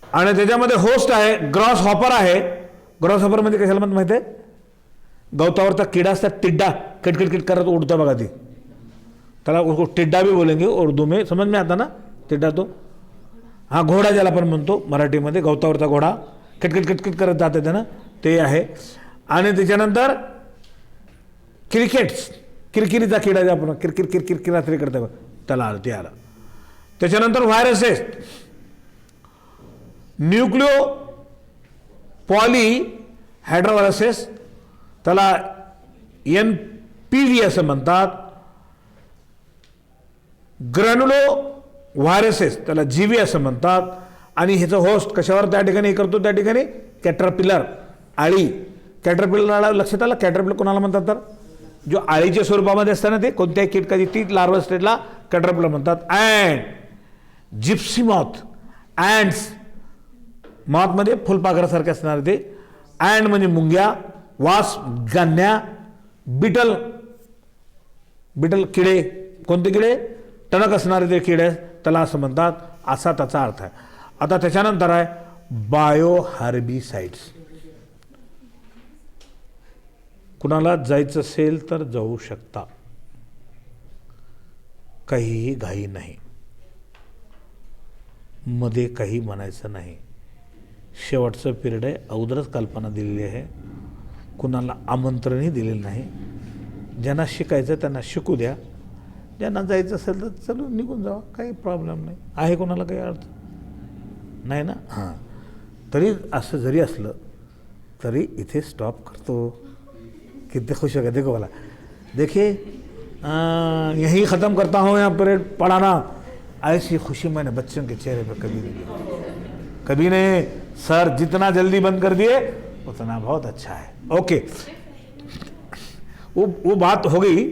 आणि त्याच्यामध्ये होस्ट आहे ग्रॉस हॉपर आहे. ग्रॉस हॉपर म्हणजे कशाला म्हणतात माहिती आहे? गवतावरचा किडा असतात, टिड्डा, किटकिट करत उडता बघा ती, त्याला उसको टिड्डा भी बोलेंगे उर्दू में, समझ में आता ना? टिड्डा तो हा घोडा ज्याला आपण म्हणतो मराठीमध्ये, गवतावरचा घोडा किटकिट किटकिट करत जाते त्यानं, ते आहे. आणि त्याच्यानंतर क्रिकेट्स, किरकिरीचा किडा जे आपण किरकिर किरकिर किरात्री करता बघ, त्याला आलं, ते आलं. त्याच्यानंतर व्हायरसेस, न्यूक्लिओ पॉली हायड्रोव्हायरसेस, त्याला NPV असं म्हणतात. ग्रॅन्युलो व्हायरसेस, त्याला जीवी असं म्हणतात. आणि ह्याचं होस्ट कशावर त्या ठिकाणी करतो? त्या ठिकाणी कॅटरपिलर, आळी. कॅटरपिलरला लक्षात आलं? कॅटरपिलर कोणाला म्हणतात? तर जो आळीच्या स्वरूपामध्ये असताना ते कोणत्याही कीटकाची ती लार्वा स्टेटला कॅटरपिलर म्हणतात. अँड जिप्सी मॉथ, अँड्स, मॉथमध्ये फुलपाखरासारखे असणारे ते. अँड म्हणजे मुंग्या, वास, गान्या, बिटल, बिटल किडे, कोणते किडे? टणक असणारे ते किडे, त्याला असं म्हणतात. असा त्याचा अर्थ आहे. आता त्याच्यानंतर आहे बायो हार्बिसाइड्स. कुणाला जायचं असेल तर जाऊ शकता, काहीही घाई नाही, मध्ये काही म्हणायचं नाही. शेवटचं पिरियड आहे, अगोदरच कल्पना दिलेली आहे, कुणाला आमंत्रणही दिलेलं नाही. ज्यांना शिकायचं त्यांना शिकू द्या, ज्यांना जायचं असेल तर चलून निघून जावा, काही प्रॉब्लेम नाही आहे. कोणाला काही अर्थ नाही ना? हां, तरी असं जरी असलं तरी इथे स्टॉप करतो. कितने खुश हो गए देखो वाला. देखिए यही ख़त्म करता हूँ यहाँ परेड पढ़ाना. ऐसी खुशी मैंने बच्चों के चेहरे पर कभी नहीं देखी, कभी नहीं। सर जितना जल्दी बंद कर दिए उतना बहुत अच्छा है। ओके, वो बात हो गई।